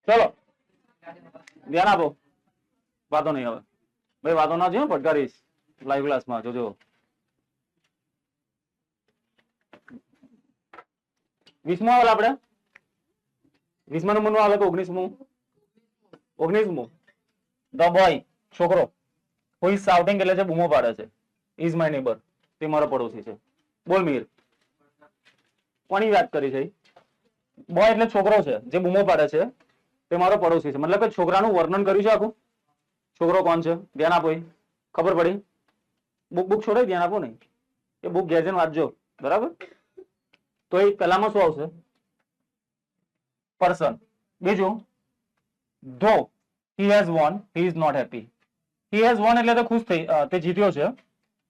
ચલો ધ્યાન આપો, વાતો નહીં હવે ભાઈ, વાતો ના જોઈએ, પટકારીશ લાઈવ ક્લાસમાં જોજો. 20મો આવેલ આપણે 20મા નંબરનું આવે કે 19મું? 19મું. ધ બોય છોકરો હુ ઇઝ શાઉટિંગ એટલે છે બૂમો પાડે છે. ઇઝ માય નેબર તે મારો પડોશી છે. બોલ મીર, કોની વાત કરી છે? બોય એટલે છોકરો છે જે બૂમો પાડે છે તે મારો પડોશી છે. મતલબ કે છોકરાનું વર્ણન કર્યું છે આખું. છોકરો કોણ છે ધ્યાન આપો, ખબર પડી? બુક છોડે ધ્યાન આપો નહીં, એ બુક ઘેર જઈને વાંચજો બરાબર. તો એ પહેલામાં શું આવશે? પર્સન. બીજું ધો he has won he is not happy. he has won એટલે તે ખુશ થઈ, તે જીત્યો છે.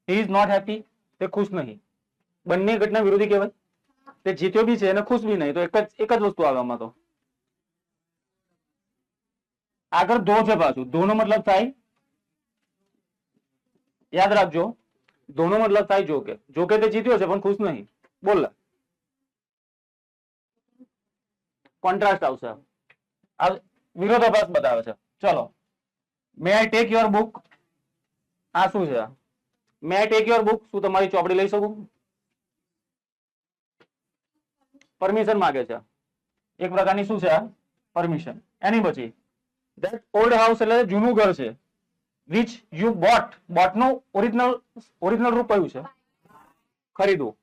he is not happy તે ખુશ નહીં. બંને ઘટના વિરોધી કહેવાય. તે જીત્યો બી છે અને ખુશ બી નહીં, તો એક જ વસ્તુ આવે આમાં. તો આગળ ધો છે પાછું. ધો નો મતલબ થાય, યાદ રાખજો, ધો નો મતલબ થાય જોકે. જોકે તે જીત્યો છે પણ ખુશ નહીં. બોલ, કોન્ટ્રાસ્ટ આવશે, વિરોધાભાસ બતાવે છે. ચલો, મે આઈ ટેક યોર બુક. આ શું છે? મે આઈ ટેક યોર બુક. શું તમારી ચોપડી લઈ શકું? પરમિશન માંગે છે. એક પ્રકારની શું છે આ? પરમિશન. એની પછી that old house એટલે જૂનું ઘર છે. which you bought. bought નું ઓરિજિનલ રૂપ કયું છે? ખરીદવું.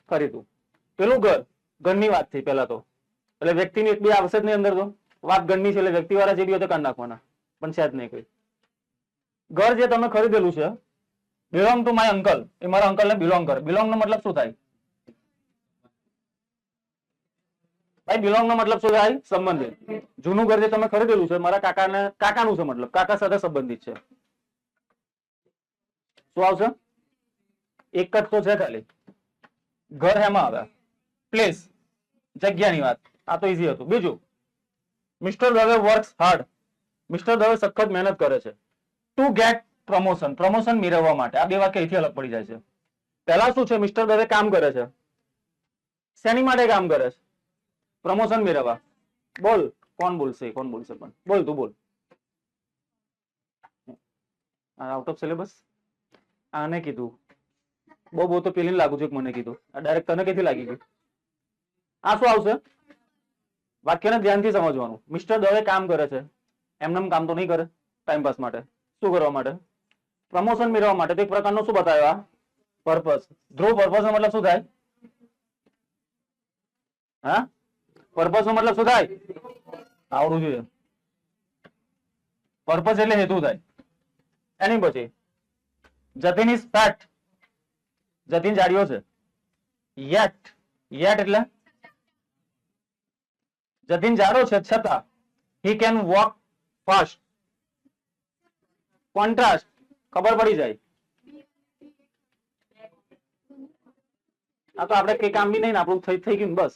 ખરીદવું. પેલું ઘર, ઘરની વાત થઈ પહેલા તો, એટલે વ્યક્તિની એક બી આવશે જ નહીં અંદર. તો વાત ઘરની છે એટલે વ્યક્તિ વાળા જે બી હોય કાઢી નાખવાના, પણ છે જ નહીં કોઈ. ઘર જે તમે ખરીદેલું છે, બિલોંગ ટુ માય અંકલ, એ મારા અંકલ ને બિલોંગ કરે. બિલોંગ નો મતલબ શું થાય ભાઈ? બિલોંગ નો મતલબ શું થાય? સંબંધિત. જૂનું ઘર જે તમે ખરીદેલું છે મારા કાકાનું છે, મતલબ કાકા સાથે સંબંધિત છે. શું આવશે? એક જ તો છે ખાલી. ઘર હેમાં આવે? પ્લેસ, જગ્યાની વાત. આ તો ઈઝી હતું. બીજું, mister Dave works hard. Mister Dave સખત મહેનત કરે છે ટુ ગેટ પ્રમોશન. પ્રમોશન મેળવવા માટે. આ બે વાક્ય અહીંથી અલગ પડી જાય છે. પહેલા શું છે? મિસ્ટર દવે કામ કરે છે. શેની માટે કામ કરે છે? પ્રમોશન મેળવવા. બોલ, કોણ બોલશે? કોણ બોલશે? પણ બોલ, તું બોલ. આઉટ ઓફ સિલેબસ આને કીધું. બહુ તો પેલી લાગુ છે મને કીધું. આ ડાયરેક્ટ તને ક્યાંથી લાગી ગયું? આ શું આવશે? વાક્યને ધ્યાનથી સમજવાનું. મિસ્ટર દવે કામ કરે છે, એમને કામ તો નહીં કરે ટાઈમ પાસ માટે. શું કરવા માટે? પ્રમોશન મેળવવા માટે. તો એક પ્રકારનો શું બતાવ્યો? પર્પસ. ધ્રુવ, પર્પસ નો મતલબ શું થાય? હા, પર્પસ નો મતલબ શું થાય? આવડવું જોઈએ. પર્પસ એટલે હેતુ થાય. એની પછી જતીન ઇઝ ફેટ. જતીન જાડિયો છે. યેટ. યેટ એટલે જતીન જાડો છે છતાં he can walk fast. Contrast ખબર પડી જાય. આ તો આપણે કઈ કામ બી નહીં ને, આપણું થઈ ગયું બસ.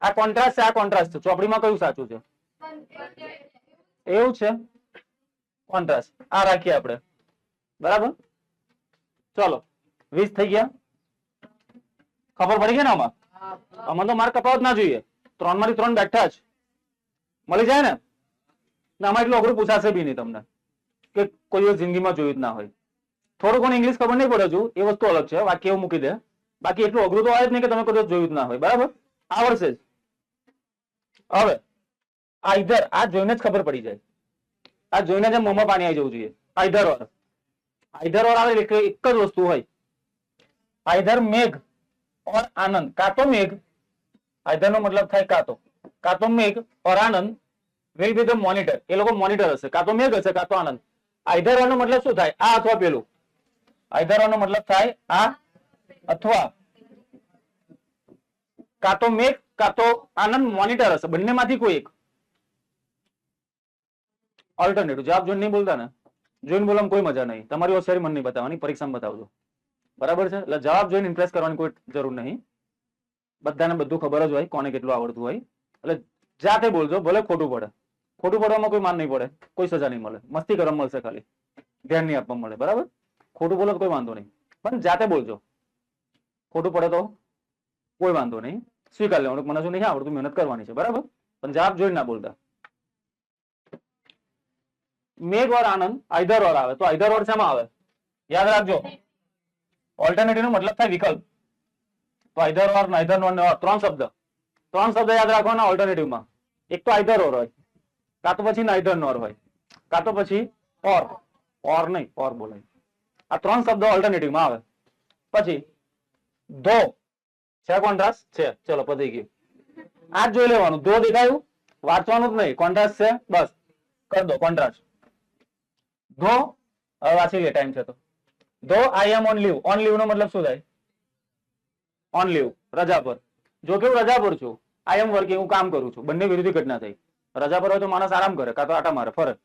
આ કોન્ટ્રાસ્ટ છે, આ કોન્ટ્રાસ્ટ છે. ચોપડીમાં કયું સાચું છે? એવું છે કોન્ટ્રાસ્ટ. આ રાખીએ આપણે બરાબર. ચલો 20 થઈ ગયા. ખબર પડી ગઈ ને આમાં? આમાં તો માર્ક કપાવત ના જોઈએ. 3 માંથી 3 બેઠા જ મળી જાય ને. આમાં એટલું અઘરું પૂછાશે બી નહીં તમને, કે કોઈ જિંદગીમાં જોયું જ ના હોય. થોડું ઘણું ઇંગ્લિશ ખબર નહીં પડે હજુ, એ વસ્તુ અલગ છે. વાક્ય એવું મૂકી દે. બાકી એટલું અઘરું તો આવે જ નહીં કે તમે કોઈ જોયું જ ના હોય. બરાબર, આવડશે જ. હવે આઈધર, આ જોઈને જ ખબર પડી જાય. આ જોઈને જ મોંમાં પાણી આવી જવું જોઈએ. આઈધર ઓર. આઈધર ઓર આવે એટલે એક જ વસ્તુ હોય. આઈધર મેઘ ઓર આનંદ. કાં તો મેઘ, આઈધર નો મતલબ થાય કાં તો મેઘ ઓર આનંદ વિલ બી ધ મોનિટર. એ લોકો મોનિટર હશે. કાં તો મેઘ હશે કાં તો આનંદ. આઈધર ઓર નો મતલબ શું થાય? આ અથવા પેલું. આઈધર ઓર નો મતલબ થાય આ અથવા. કાં તો મેઘ કાં તો આનંદ મોનિટર હશે. બંનેમાંથી કોઈ એક. ઓલ્ટરનેટિવ. જવાબ જોઈને નહીં બોલતા ને. જોઈને બોલવામાં કોઈ મજા નહીં. તમારી હોશિયારી મને નહીં બતાવવાની, પરીક્ષામાં બતાવજો. બરાબર છે? એટલે જવાબ જોઈને ઇમ્પ્રેસ કરવાની કોઈ જરૂર નહીં. બધાને બધું ખબર જ હોય કોને કેટલું આવડતું હોય. એટલે જાતે બોલજો, ભલે ખોટું પડે. ખોટું પડવામાં કોઈ માન નહીં પડે, કોઈ સજા નહીં મળે. મસ્તી કરવા મળશે ખાલી, ધ્યાન નહીં આપવા મળે. બરાબર? ખોટું બોલો તો કોઈ વાંધો નહીં, પણ જાતે બોલજો. ખોટું પડે તો કોઈ વાંધો નહીં, સ્વીકાર લેવાનું. મને શું નહીં આવડતું, મહેનત કરવાની છે. બરાબર? પણ જવાબ જોઈને ના બોલતા. મેઘ ઓર આનંદ આઈધર ઓર આવે તો આઈધર ઓર શેમાં આવે? યાદ રાખજો, ઓલ્ટરનેટિવ નો મતલબ થાય વિકલ્પ. તો આઈધર ઓર, નાઈધર ઓર, ત્રણ શબ્દ યાદ રાખવાના ઓલ્ટરનેટિવમાં. એક તો આઈધર ઓર હોય, કાં તો પછી નાઈધર નોર હોય, કાં તો પછી ઓર નહીં, ઓર બોલાય. આ ત્રણ શબ્દો ઓલ્ટરનેટિવમાં આવે. પછી ધો છે કોન્ટ્રાસ્ટ છે, ચલો પતી ગયું. આ જ જોઈ લેવાનું, ધો દેખાયું, વાંચવાનું જ નહીં, કોન્ટ્રાસ્ટ છે બસ કરી દો કોન્ટ્રાસ્ટ. ધો હવે વાંચી લે, ટાઈમ છે તો. ધો આઈ એમ ઓન લીવ. ઓન લીવ નો મતલબ શું થાય? ઓન લીવ, રજા પર. જો કે હું રજા પર છું, આઈ એમ વર્કિંગ, હું કામ કરું છું. બંને વિરોધી ઘટના થઈ. રજા પર હોય તો માણસ આરામ કરે, કાં તો આટા મારે, ફરક.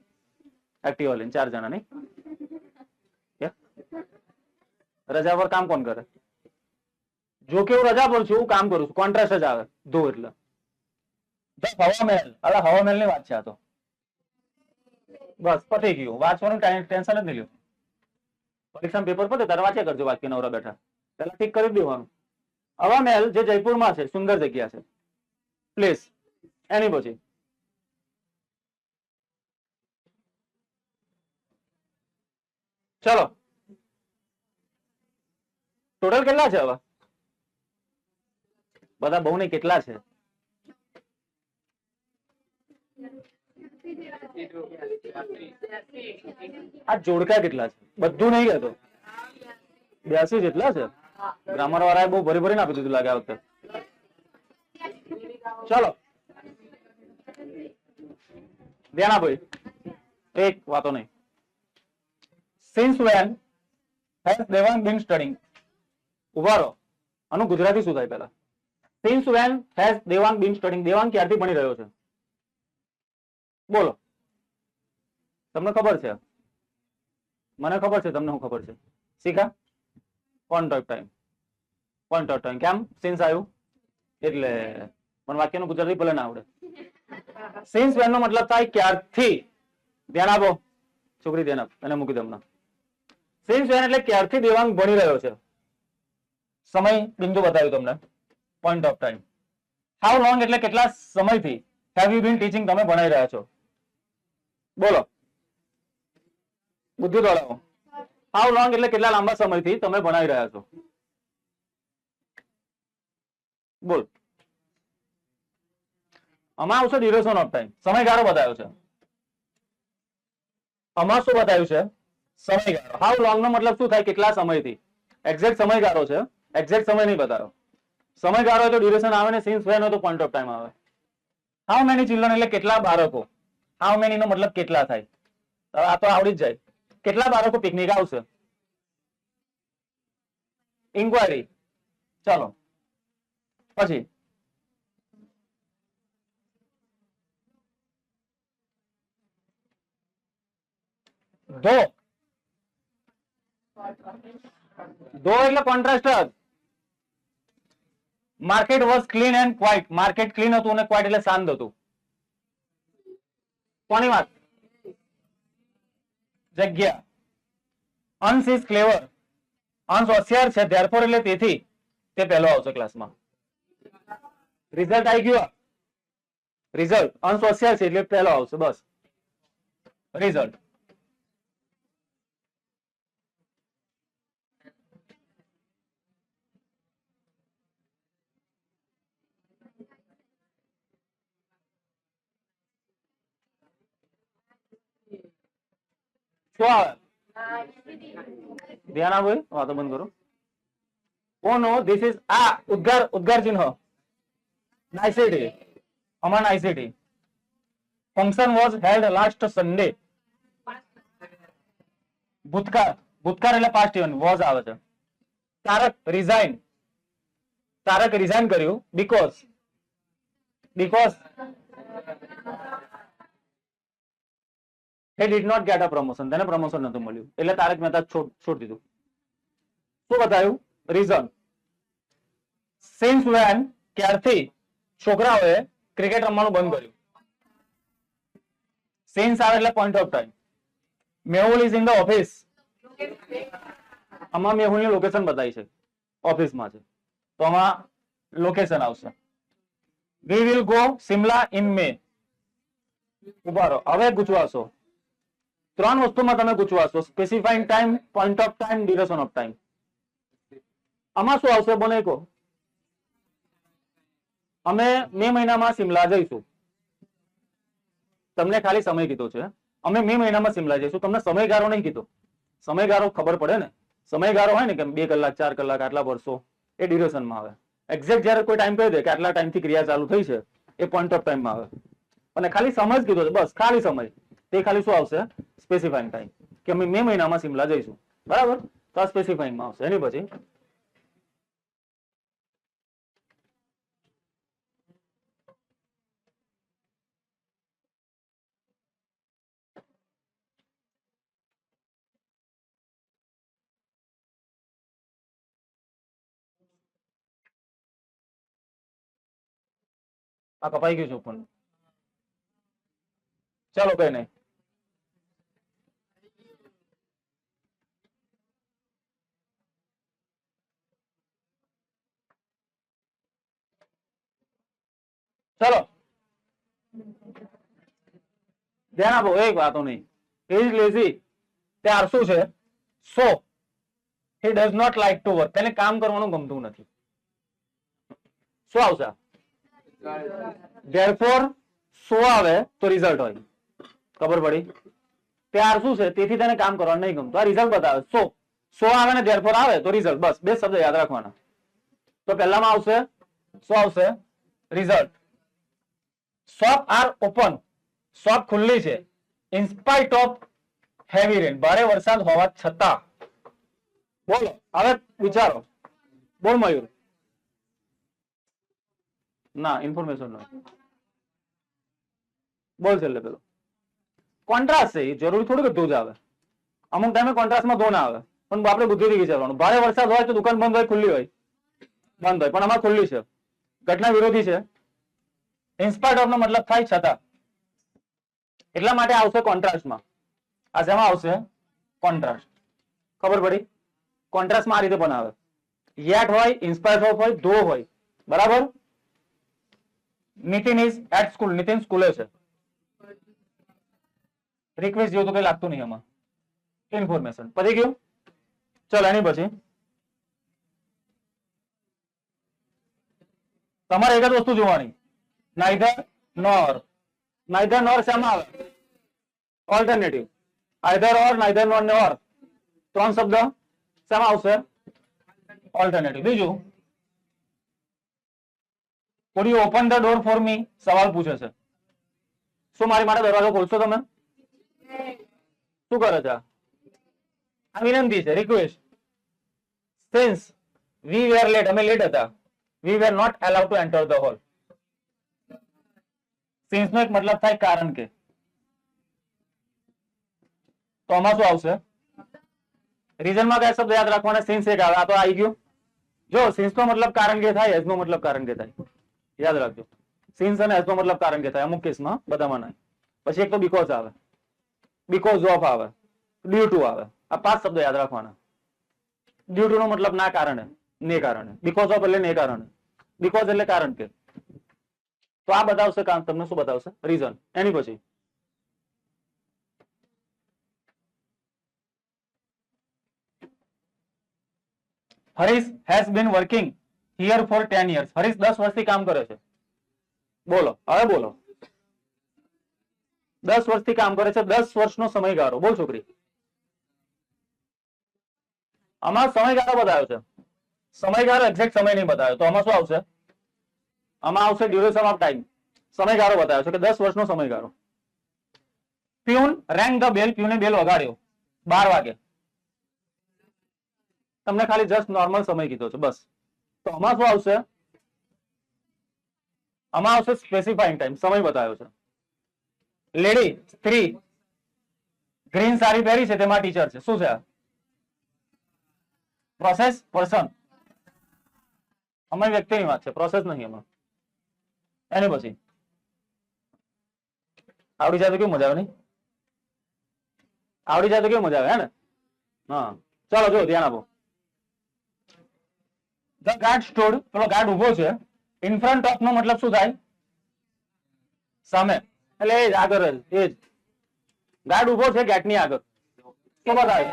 એક્ટિવા લઈને 4 જણા નહીં, રજા પર કામ કોણ કરે? જો કે હું રજા પર છું, હું કામ કરું છું, કોન્ટ્રાસ્ટ જ આવે ધો એટલે. હવા મહેલ, હવે હવા મહેલ ની વાત છે આ તો. બસ પતી ગયું, વાંચવાનું ટેન્શન જ નહીં લ્યો. પરીક્ષા પેપર પતે ત્યારે વાંચ્યા કરજો, બાકી નવરા બેઠા પેલા ઠીક કરી દેવાનું. હવા મહેલ જે જયપુરમાં છે, સુંદર જગ્યા છે, પ્લેસ. એની પછી ચલો ટોટલ કેટલા છે હવે? બધા બહુ નહીં, કેટલા છે? આ જોડકા કેટલા છે? બધું નહીં કહેતો, 82 જેટલા છે. ગ્રામર વાળાએ બહુ ભરી ભરીને આપી દીધું લાગે આ વખતે. ચલો ધ્યાન આપો, એક વાતો નહીં. Since when has Devang been studying? ઉભા રહો, આનું ગુજરાતી શું થાય પેલા? Since when has Devang been studying? Devang ક્યારથી ભણી રહ્યો છે? બોલો, તમને ખબર છે? મને ખબર છે, તમને શું ખબર છે? Shikha? Point of time. Point of time કેમ સિન્સ આવ્યું એટલે, પણ વાક્યનું ગુજરાતી ભલે ના આવડે. સિન્સ વેન નો મતલબ થાય ક્યારથી. ધ્યાન આપો છોકરી, ધ્યાન આપ, એને મૂકી દો હમણાં. સિન્સ વેન એટલે ક્યારથી દેવાંગ ભણી રહ્યો છે. સમય બિંદુ બતાવ્યું તમને, point of time. How long એટલે કેટલા સમયથી હેવ યુ બીન ટીચિંગ, તમે ભણાઈ રહ્યા છો. બોલો, બુદ્ધિ દોડાવો. હાઉ લોંગ એટલે કેટલા લાંબા સમયથી તમે ભણાઈ રહ્યા છો. બોલ, આમાં આવશે ડ્યુરેશન ઓફ ટાઈમ, સમયગાળો બતાવ્યો છે. આમાં શું બતાવ્યું છે? સમયગાળો. હાઉ લોંગ નો મતલબ શું થાય? કેટલા સમયથી. એક્ઝેક્ટ સમયગાળો છે, એક્ઝેક્ટ સમય નહીં બતાવ્યો. સમયગાળો હોય તો ડ્યુરેશન આવે ને સિન્સ વેન હોય તો પોઈન્ટ ઓફ ટાઈમ આવે. હાઉ મેની ચિલ્ડ્રન એટલે કેટલા બાળકો. હાઉ મેની નો મતલબ કેટલા થાય. આ તો આવડી જ જાય. કેટલા બાળકો પિકનિક આવશે? ઇન્ક્વાયરી. ચાલો પછી ધો. ધો એટલે કોન્ટ્રાસ્ટ જ. Market was clean and quite. Market clean હતું અને ક્વાઇટ એટલે શાંત હતું. કોની વાત? જગ્યા. અંશ ઇઝ ક્લેવર. અંશ હોશિયાર છે, ધેરફોર એટલે તેથી, તે પહેલો આવશે ક્લાસમાં. રિઝલ્ટ આવી ગયો. રિઝલ્ટ, અંશ હોશિયાર છે એટલે પહેલો આવશે, બસ. રિઝલ્ટ. શું આવે? ધ્યાન આપો, વાતો બંધ કરો. ઓ નો, ધીસ ઇઝ આ ઉદ્ગાર ચિહ્ન. નાઇસિટી. આમાં નાઇસિટી. Function was held last Sunday. ભૂતકાળ. ભૂતકાળ એટલે પાસ્ટ ઇવન, વોઝ આવે છે. તારક રિઝાઇન. તારક રિઝાઇન કર્યું because he did not get a promotion. તેને પ્રમોશન નતું મળ્યું એટલે તારક મહેતા છોડી દીધું. શું બતાવ્યું? રીઝન. સિન્સ વેન ક્યારથી છોકરાઓએ ક્રિકેટ રમવાનું બંધ કર્યું. સિન્સ આવે એટલે point of time. Mehul is in the office. આમાં મેહુલની લોકેશન બતાવી છે, ઓફિસમાં છે, તો આમાં લોકેશન આવશે. We will go Shimla in May. ઉભા રહો, હવે ગુચવાશો. ત્રણ વસ્તુમાં તમે ગુચવાશો: specifying time, point of time, duration of time. આમાં શું આવશે બોલે કહો? અમે મે મહિનામાં સિમલા જઈશું. તમને ખાલી સમય કીધો છે, અમે મે મહિનામાં સિમલા જઈશું. તમને સમયગાળો નહીં કીધો. સમયગાળો ખબર પડે ને, સમયગાળો હોય ને કે 2 કલાક 4 કલાક આટલા વર્ષો, એ ડ્યુરેશનમાં આવે. એક્ઝેક્ટ જયારે કોઈ ટાઈમ કહી દે કે આટલા ટાઈમથી ક્રિયા ચાલુ થઈ છે, એ પોઈન્ટ ઓફ ટાઈમમાં આવે. અને ખાલી સમય જ કીધો છે, બસ ખાલી સમય. તે ખાલી શું આવશે? સ્પેસિફાઈંગ ટાઈમ, કે અમે મે મહિનામાં સિમલા જઈશું. બરાબર, તો આ સ્પેસિફાઈંગમાં આવશે. એની પછી આ કપાઈ ગયું છે પણ ચાલો કઈ નહીં. ચલો ધ્યાન આપો, એક વાતો નહીં. ઇઝ લેઝી, તે આળસુ છે. So he does not like to work, તેને કામ કરવાનું ગમતું નથી. શું આવશે? ધેરફોર સો આવે તો રિઝલ્ટ હોય. ખબર પડી? તે આળસુ છે તેથી તેને કામ કરવાનું નહીં ગમતું. આ રિઝલ્ટ બતાવે. સો આવે ને ધેરફોર આવે તો રિઝલ્ટ. બસ બે શબ્દ યાદ રાખવાના. તો પહેલામાં આવશે શું આવશે? Result. Shop are open, shop ખુલ્લી છે. In spite of heavy rain, ભારે વરસાદ હોવા છતાં. બોલો હવે વિચારો. બોલ મયુર. ના, ઇન્ફોર્મેશન નો બોલ. છેલ્લે પેલો કોન્ટ્રાસ્ટ છે. એ જરૂરી થોડું કે ધોજ આવે. અમુક ટાઈમે કોન્ટ્રાસ્ટમાં ધો ના આવે, પણ આપણે બુદ્ધિથી વિચારવાનું. ભારે વરસાદ હોય તો દુકાન બંધ હોય, ખુલ્લી હોય? બંધ હોય. પણ આમાં ખુલ્લી છે. ઘટના વિરોધી છે. ઇન્સ્પાયર્ડ ઓફ નો મતલબ થાય છતાં. એટલા માટે આવશે કોન્ટ્રાસ્ટમાં. આ શેમાં આવશે? કોન્ટ્રાસ્ટ. ખબર પડી? કોન્ટ્રાસ્ટમાં આ રીતે પણ આવે. યેટ હોય, ઇન્સ્પાયર્ડ ઓફ હોય, ધો હોય. બરાબર. Nitin is at school, Nitin સ્કૂલે છે. રિક્વેસ્ટ જેવું તો કઈ લાગતું નહીં આમાં. ઇન્ફોર્મેશન પતી ગયું. ચલો એની પછી તમારે એક જ વસ્તુ જોવાની. નાઈધર નોર. નાઈધર નોર શામાં આવે? ઓલ્ટરનેટિવ. આઈધર ઓર, નાઈધર નોર ને ઓર, ત્રણ શબ્દ શામાં આવશે? ઓલ્ટરનેટિવ. બીજું, would you open the door for me? સવાલ પૂછે છે. શું મારી માટે દરવાજો ખોલશો તમે? શું કરે છે? આ વિનંતી છે, request. Since we were late, અમે લેટ હતા. We were not allowed to enter the hall. Since નો એક મતલબ થાય કારણ કે. તો આમાં શું આવશે? રીઝનમાં કયા શબ્દ યાદ રાખવાના? સિન્સ એક આવે. આ તો આવી ગયું. જો સિન્સ નો મતલબ કારણ કે થાય, એઝ નો મતલબ કારણ કે થાય. યાદ રાખજો. સિન્સ અને એઝ નો મતલબ કારણ કે થાય અમુક કેસમાં, બધામાં નહીં. પછી એક તો બીકોઝ આવે, બીકોઝ ઓફ આવે, ડ્યુ ટુ આવે. આ 5 શબ્દો યાદ રાખવાના. ડ્યુ ટુ નો મતલબ ના કારણે, ને કારણે. બીકોઝ ઓફ એટલે ને કારણે. બીકોઝ એટલે કારણ કે. તો આ બતાવશે કામ, તમને શું બતાવશે? રીઝન. એની પછી Harish has been working here for 10 years. Harish 10 વર્ષથી કામ કરે છે. બોલો હવે બોલો. 10 વર્ષથી કામ કરે છે. 10 વર્ષનો સમયગાળો. બોલ છોકરી. આમાં સમયગાળો બતાવ્યો છે. સમયગાળો એક્ઝેક્ટ સમય નહીં બતાવ્યો. તો આમાં શું આવશે? આમાં આવશે ડ્યુરેશન ઓફ ટાઈમ. સમયગાળો બતાવ્યો છે કે 10 વર્ષનો સમયગાળો. પ્યુન રેંગ ધ બેલ, પ્યુને બેલ વગાડ્યો 12 વાગે. તમને ખાલી જસ્ટ નોર્મલ સમય કીધો છે બસ. તો આમાં શું આવશે? આમાં આવશે સ્પેસિફાઈંગ ટાઈમ. સમય બતાવ્યો છે. લેડી, સ્ત્રી ગ્રીન સાડી પહેરી છે, તેમાં ટીચર છે. શું છે? Process, person. અમારી વ્યક્તિની વાત છે, પ્રોસેસ નહીં એમાં. એની પછી આવડી જાય તો કેવું મજા આવે? નહીં આવડી જાય તો કેવું મજા આવે? હે ને? હા ચાલો જો ધ્યાન આપો. ધ ગાર્ડ સ્ટોડ, પેલો ગાર્ડ ઉભો છે. ઇન ફ્રન્ટ ઓફ નો મતલબ શું થાય? સામે એટલે એ જ આગળ જ એ જ ગાર્ડ ઉભો છે ગેટની આગળ તો બતાવે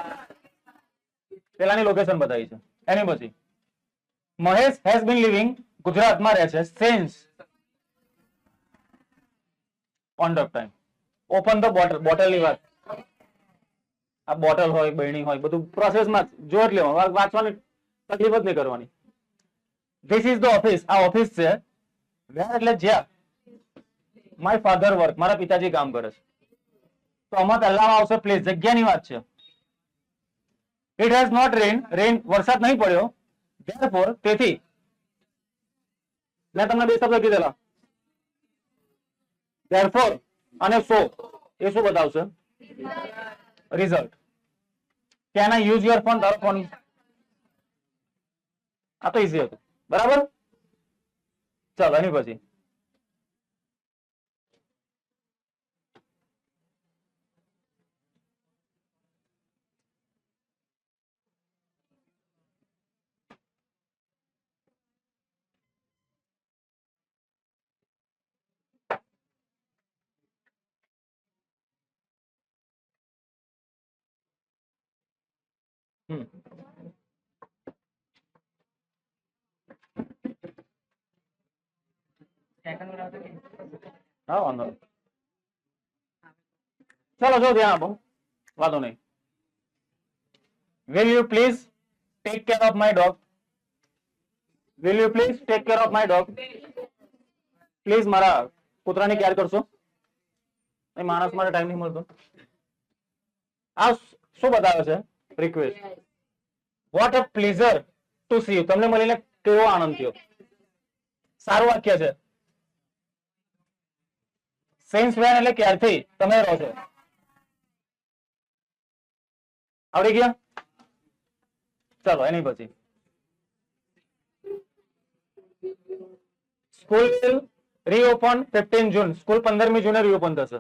પેલાની લોકેશન બતાવી છે. એની પછી મહેશ હેઝ બીન લિવિંગ ગુજરાતમાં રહે છે since on the time. Open the bottle બોટલની વાત આ બોટલ હોય બરણી હોય બધું પ્રોસેસમાં જોઈ જ લેવાનું વાંચવાની તકલીફ જ નહીં કરવાની. ધીસ ઇઝ ધ ઓફિસ આ ઓફિસ છે. વેર એટલે જ્યાં માય ફાધર વર્ક મારા પિતાજી કામ કરે છે. તો આમાં પહેલામાં આવશે પ્લેસ જગ્યાની વાત છે. ઇટ હેઝ નોટ રેન વરસાદ નહીં પડ્યો ધેરફોર તેથી મેં તમને બે શબ્દ કીધેલા ધેરફોર અને સો એ શું બતાવશે result. Can I use your phone તારો ફોન આ તો ઈઝી હતું બરાબર. ચાલો એની પછી હા વાંધો ચલો જો ધ્યાન આપો વાંધો નહીં. Will you please take care of my dog. Will you please take care of my dog. Please મારા કૂતરાની કેર કરશો. એ માણસ માટે ટાઈમ નહીં મળતો. આ શું બતાવે છે request. What a pleasure two C you તમને મળીને કેવો આનંદ થયો. સારું વાક્ય છે. સિન્સ વેન એટલે ક્યારથી તમે રહો છો. આવડી ગયા. ચલો એની પછી school will reopen 15 June school 15મી જૂને રીઓપન થશે.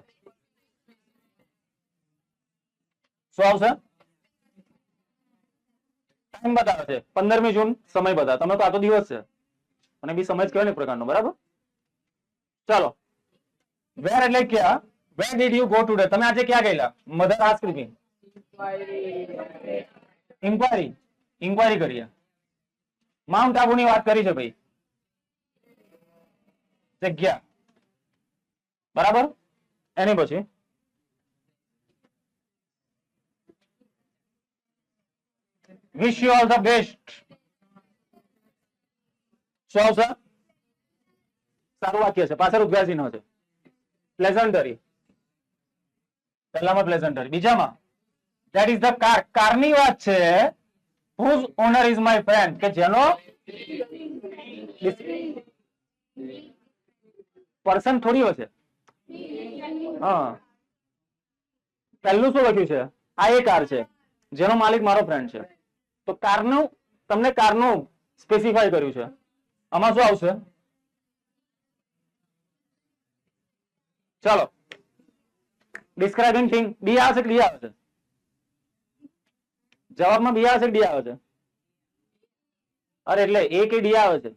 શું આવશે ટાઈમ બતાવે છે 15મી જૂન સમય બતાવે. તમે તો આ તો દિવસ છે અને બી સમય જ કહેવાય ને પ્રકારનો બરાબર. ચાલો વેર એટલે ક્યાં. Where did you go today તમે આજે ક્યાં ગયેલા. મધર આસ્ક મી ઇન્ક્વાયરી કરીએ. માઉન્ટ આબુની વાત કરી છે ભાઈ જગ્યા બરાબર. એની પછી wish you all the best. શું આવશે સારું વાક્ય છે પાછળ ઉદ્ગાર ચિહ્ન છે. પ્લેઝન્ટરી પહેલામાં પ્લેઝન્ટરી બીજામાં ધેટ ઇઝ ધ કાર કારની વાત છે. Whose owner is my friend કે જેનો પર્સન થોડી હશે. હા પહેલું શું લખ્યું છે આ એ કાર છે જેનો માલિક મારો ફ્રેન્ડ છે. તો કારનું તમને કારનું સ્પેસિફાય કર્યું છે. આમાં શું આવશે ચાલો ડિસ્ક્રાઇબિંગ થિંગ બી આવે છે કે ડી આવે છે. જવાબમાં બી આવે છે કે ડી આવે છે. અરે એટલે એ કે ડી આવે છે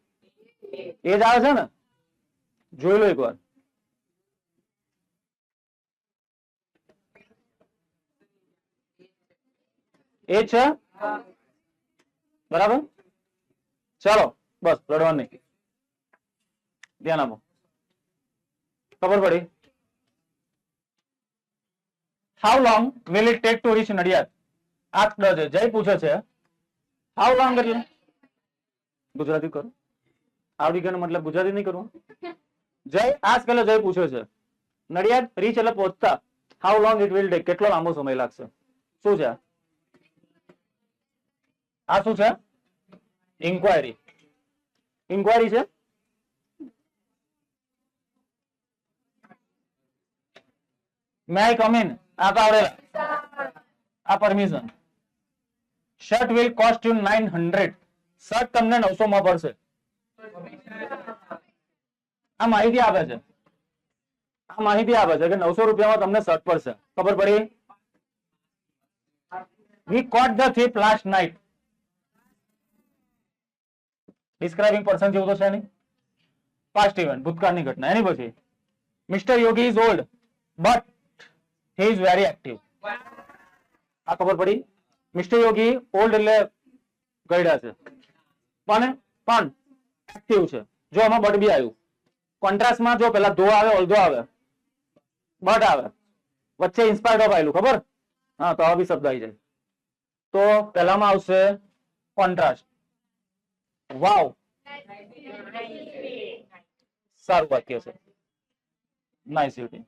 એ જ આવે છે ને. જોઈ લો એકવાર. એ છે બરાબર. ચાલો બસ રડવાનું નહીં ધ્યાન આપો. ખબર પડી. How long will it take to reach Nadiad. આ છે જય પૂછે છે હાઉ લોંગ એટલે ગુજરાતી કરો. આવડી ગયો મતલબ ગુજરાતી નહીં કરવું. જય આ પેલો જય પૂછે છે નડિયાદ રીચ એટલે પહોંચતા how long it will take કેટલો લાંબો સમય લાગશે. શું છે આ શું છે ઇન્ક્વાયરી. ઇન્ક્વાયરી છે. મે આઈ કમ ઇન આ તો આવડેલા આ permission. Shirt will cost you 900 shirt તમને 900 માં પડશે. આ માહિતી આપે છે. આ માહિતી આપે છે કે 900 રૂપિયામાં તમને શર્ટ પડશે. ખબર પડી. We caught the thief last night. Describing person જેવું તો છે નહીં. પાસ્ટ ઇવેન્ટ ભૂતકાળની ઘટના. એની પછી mister Yogi is old but he is very active. આ ખબર પડી? મિસ્ટર યોગી ઓલ્ડ એટલે ગયડા છે, પણ એક્ટિવ છે. જો આમાં બટ બી આવ્યું. કોન્ટ્રાસ્ટમાં જો પેલા ધો આવે, ઓલ્ધો આવે, બટ આવે, વચ્ચે ઇન્સ્પાયર્ડ ઓફ આવેલું, ખબર? હા, તો આ બી શબ્દ આવી જાય. તો પહેલામાં આવશે કોન્ટ્રાસ્ટ. વાવ, સારું વાક્ય છે. નાઇસ યુટી.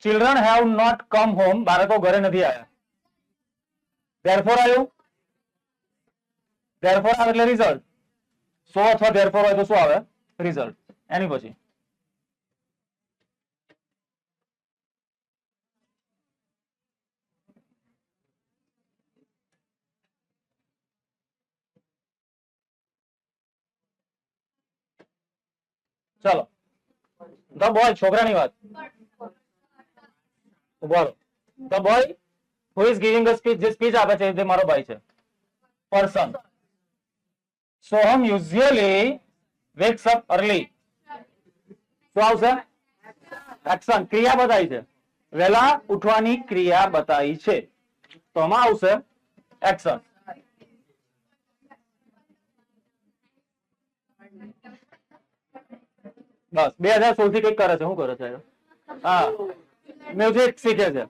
Children have not come home. બાળકો ઘરે નથી આવ્યા. ધેરફોર આવ્યું. ધેરફોર આવે એટલે રિઝલ્ટ. સો અથવા ધેરફોર હોય તો શું આવે? રિઝલ્ટ. એની પછી ચલો, ધ બોય, છોકરાની વાત. ઉભો રહો. The boy who is giving a speech, જે સ્પીચ આપે છે તે મારો ભાઈ છે. Person. Soham usually wax up early. શું આવશે? એક્શન. ક્રિયા બતાવી છે. વહેલા ઉઠવાની ક્રિયા બતાવી છે, તો આમાં આવશે એક્શન. બસ 2016 થી કઈક કરે છે. શું કરે છે? હા, મ્યુઝિક શીખે છે.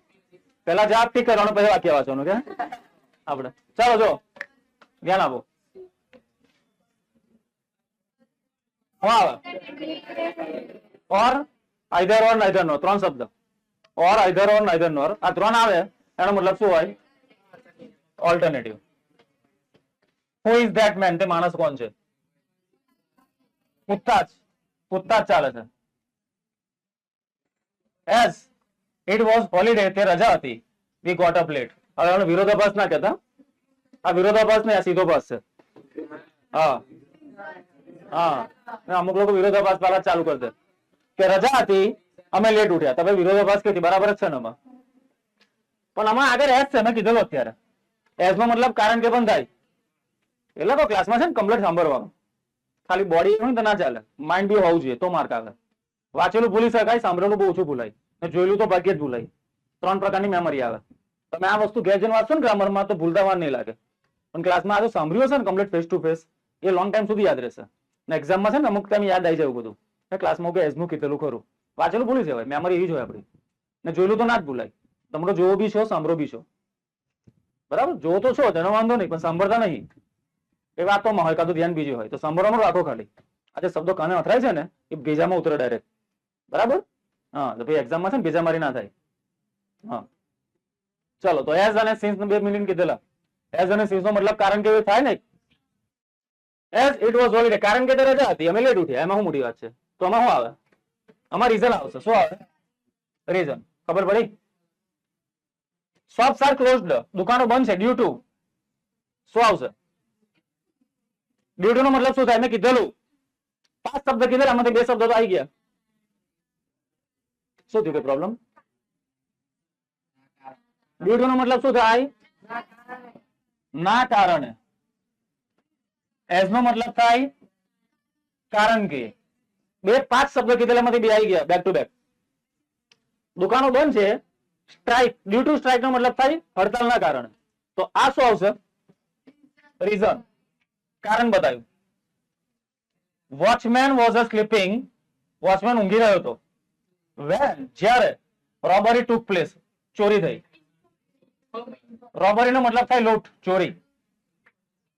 પેલા જાપ ઠીક કરવાનું, પછી વાક્ય વાંચવાનું. કે આપણે ચાલો, જો ધ્યાન આપો. ઓર, આઈધર ઓર નાઈધર નો, ત્રણ શબ્દ. ઓર, આઈધર ઓર નાઈધર નોર. આ ત્રણ આવે એનો મતલબ શું હોય? Alternative. Who is that main? તે માણસ કોણ છે? પૂછતાછ. પૂછતાછ ચાલે છે. એઝ ઇટ વોઝ હોલિડે, તે રજા હતી. We got up late. હવે આનો વિરોધાભાસ ના કહેતા. આ વિરોધાભાસ ને આ સીધોભાસ છે. હા હા, અમુક લોકો વિરોધાભાસ વાળા ચાલુ કરી દે કે રજા હતી, અમે લેટ ઉઠ્યા. તમે વિરોધાભાસ કે બરાબર જ છે ને આમાં. પણ આમાં આગળ એસ છે, મેં કીધેલું અત્યારે. એસ નો મતલબ કારણ કે પણ થાય. એટલે તો ક્લાસમાં છે ને કમ્પ્લીટ સાંભળવાનું. ખાલી બોડી હોય તો ના ચાલે, માઇન્ડ બી હોવું જોઈએ તો માર્ક આવે. વાંચેલું ભૂલી શકાય, સાંભળેલું બહુ ઓછું ભૂલાય, જોયેલું તો ભાગ્યે જ ભૂલાય. 3 પ્રકારની મેમરી આવે. તમે આ વસ્તુ ઘેર જઈને વાંચશો ને ગ્રામરમાં તો ભૂલતા વાર નહીં લાગે. પણ ક્લાસમાં આ જો સાંભળ્યું હશે ને complete face to face, A long time સુધી યાદ રહેશે. ને એક્ઝામમાં છે ને અમુક ટાઈમ યાદ આવી જાય બધું. ક્લાસમાં કે એઝનું કીધેલું ખરું, વાંચેલું ભૂલી જવાય. મેમરી એવી જ હોય આપણી. ને જોયેલું તો ના જ ભૂલાય. તમે જોવો બી છો, સાંભળો બી છો. બરાબર, જોવો તો છો, તેનો વાંધો નહીં, પણ સાંભળતા નહીં. એ વાતોમાં હોય, કાં તો ધ્યાન બીજી હોય. તો સાંભળવાનું રાખો ખાલી. આ જે શબ્દો કાને અથડાય છે ને એ ભેજામાં ઉતરે ડાયરેક્ટ. બરાબર. હા, તો ભાઈ એક્ઝામમાં છે ને ભેજા મારી ના થાય. હા, ચલો. તો એઝ અને સિન્સ બે મિનિટ કીધેલા. એઝ અને સિન્સ નો મતલબ કારણ કે થાય ને. એઝ ઇટ વોઝ હોલિડે, કારણ કે રજા હતી, અમે લેટ ઉઠ્યા. એમાં શું મોટી વાત છે? તો આમાં શું આવે? આમાં રીઝન આવશે. શું આવે? રીઝન. ખબર પડી? શોપ્સ આર ક્લોઝડ, દુકાનો બંધ છે. Due to. શું આવશે? ડ્યુ ટુ નો મતલબ શું થાય? મેં કીધેલું 5 શબ્દ કીધેલા, આમાંથી 2 શબ્દ તો આવી ગયા. શું થયું? કે પ્રોબ્લેમ? ડ્યુ ટુ નો મતલબ શું થાય? ના કારણે. એઝ નો મતલબ થાય કારણ કે. 5 શબ્દ કીધેલા, એમાંથી 2 આવી ગયા બેક ટુ બેક. દુકાનો બંધ છે. સ્ટ્રાઇક, ડ્યુ ટુ સ્ટ્રાઇક નો મતલબ થાય હડતાલના કારણે. તો આ શું આવશે? રીઝન. કારણ બતાવ્યું. Watchman was a sleeping, watchman ઊંઘી રહ્યો હતો. વેન, જ્યારે રોબરી ટુક પ્લેસ, ચોરી થઈ. રોબરી નો મતલબ થાય લૂંટ, ચોરી.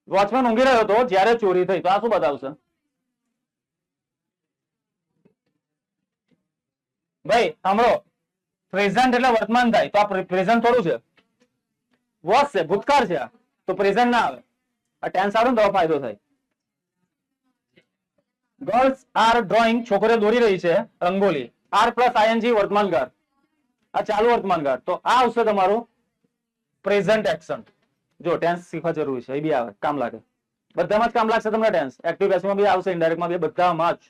વોચમેન ઊંઘી રહ્યો હતો જ્યારે ચોરી થઈ. તો આ શું બતાવશે? ભાઈ સાંભળો, પ્રેઝન્ટ એટલે વર્તમાન થાય. તો આ પ્રેઝન્ટ થોડું છે, વોઝ છે, ભૂતકાળ છે. આ તો પ્રેઝન્ટ ના આવે. આ ટેન્સ આવે ને તો ફાયદો થાય. ગર્લ્સ આર ડ્રોઈંગ, છોકરીઓ દોરી રહી છે રંગોલી. આર પ્લસ આઈએનજી વર્તમાનકાળ, આ ચાલુ વર્તમાનકાળ. તો આ આવશે તમારું પ્રેઝન્ટ એક્શન. જો ટેન્સ શીખવા જરૂરી છે, એ બી આવે, કામ લાગે. બધામાં જ કામ લાગશે તમને ટેન્સ. એક્ટિવ પેસિવમાં બી આવશે, ઇનડાયરેક્ટમાં બી, બધામાં જ.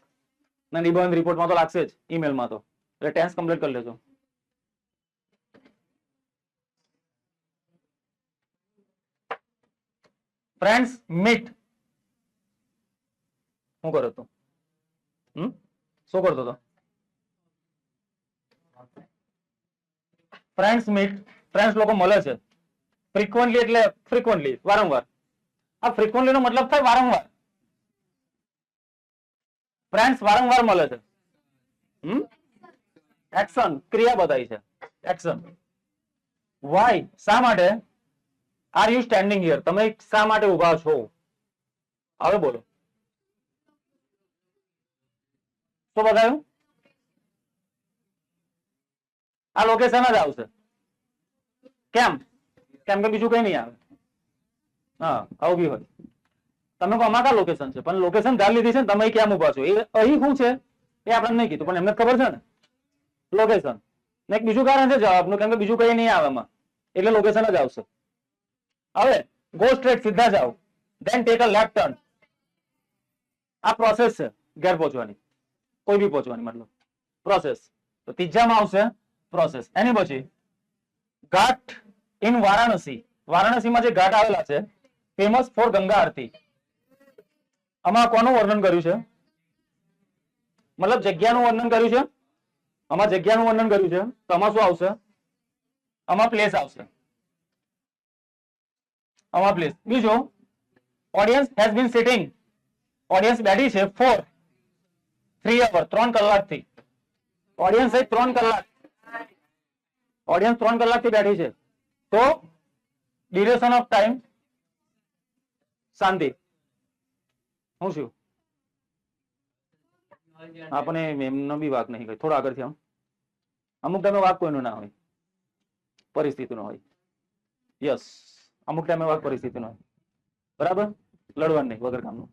ને નિબંધ રિપોર્ટમાં તો લાગશે જ, ઈમેલમાં તો. એટલે ટેન્સ કમ્પ્લીટ કરી લેજો. Friends meet. શું કરો તો? શું કરતો હતો? ફ્રેન્ડ્સ મીટ, ફ્રેન્ડ્સ લોકો મળે છે. ફ્રીક્વન્ટલી એટલે ફ્રીક્વન્ટલી, વારંવાર. આ ફ્રીક્વન્ટલી નો મતલબ થાય વારંવાર. ફ્રેન્ડ્સ વારંવાર મળે છે. એક્શન, ક્રિયા બતાવી છે. એક્શન. વાય, શા માટે? આર યુ સ્ટેન્ડિંગ હિયર, તમે શા માટે ઉભા છો? હવે બોલો શું બતાવ્યું? આ લોકેશન જ આવશે. કેમ? કેમ કે બીજું કઈ નહીં આવે. હા, આવું બી હોય. તમે કહો આમાં કા લોકેશન છે, પણ લોકેશન ધાર લીધી છે ને, તમે ક્યાં ઉભા છો? એ અહીં શું છે એ આપણે નહીં કીધું, પણ એમને ખબર છે ને લોકેશન. ને એક બીજું કારણ છે જવાબનું, કેમ કે બીજું કઈ નહીં આવે એમાં, એટલે લોકેશન જ આવશે. હવે ગો સ્ટ્રેટ, સીધા જાઓ. Than take a left turn. આ પ્રોસેસ છે ઘેર પહોંચવાની, કોઈ બી પહોંચવાની, મતલબ પ્રોસેસ. તો ત્રીજામાં આવશે પ્રોસેસ. એની પછી ઘાટ ઇન વારાણસી. વારાણસીમાં જે ઘાટ આવેલા છે, ફેમસ ફોર ગંગા આરતી. આમાં કોનું વર્ણન કર્યું છે? મતલબ જગ્યાનું વર્ણન કર્યું છે. આમાં જગ્યાનું વર્ણન કર્યું છે, તો આમાં શું આવશે? આમાં પ્લેસ આવશે. આમાં પ્લેસ. બીજું, audience has been sitting. Audience બેઠી છે ફોર 3 અવર, 3 કલાકથી. ઓડિયન્સ 3 કલાક, ઓડિયન્સ 3 કલાકથી બેઠી છે, તો ડ્યુરેશન ઓફ ટાઈમ શાંતિ. હું શું આપણે એમનો બી વાક નહીં, થોડો આગળથી આમ. અમુક ટાઈમે વાક કોઈનો ના હોય, પરિસ્થિતિનો હોય. યસ, અમુક ટાઈમે વાક પરિસ્થિતિનો હોય. બરાબર, લડવાનું નહીં વગર કામનું.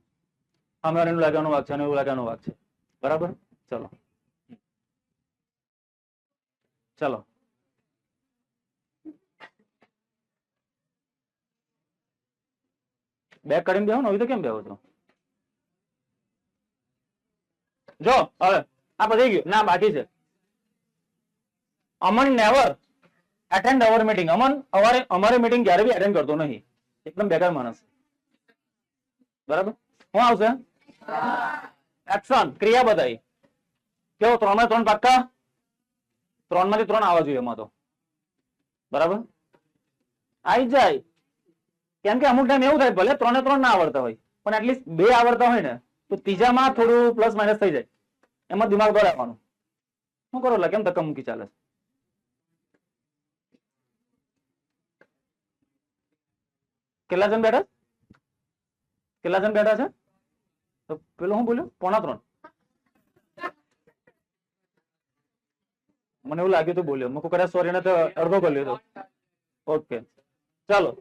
અમે એનું લાગવાનું વાક છે અને એવું લાગવાનું વાક છે. બરાબર, ચલો ચલો. બેક કરીને બેહો ને, હવે તો કેમ બેહો છો? જો હવે આ પતી ગયું ના, બાકી છે. અમન નેવર એટેન્ડ અવર મીટિંગ. અમન અમારી મીટિંગ ક્યારે બી એટેન્ડ કરતો નહીં, એકદમ બેકાર માણસ. બરાબર, શું આવશે? એક્શન, ક્રિયા બતાવી. કેવો 3 પાક્કા? 3 માંથી 3 આવવા જોઈએ એમાં તો. બરાબર, આવી જાય. કેમ કે અમુક ટાઈમ એવું થાય, ભલે 3 ના આવડતા હોય, પણ એટલીસ્ટ 2 આવડતા હોય ને, તો ત્રીજામાં થોડું પ્લસ માઇનસ થઈ જાય. એમાં દિમાગ દોડાવવાનું. શું કરો એટલે કેમ ધક્કા મૂકી ચાલે? કેટલા જણ બેઠા? કેટલા જણ બેઠા છે? તો પેલો હું બોલ્યો 2.5. મને એવું લાગ્યું તો બોલ્યો, મેં કદાચ સોરી ને તો અડધો કરી લીધો. ઓકે ચાલો.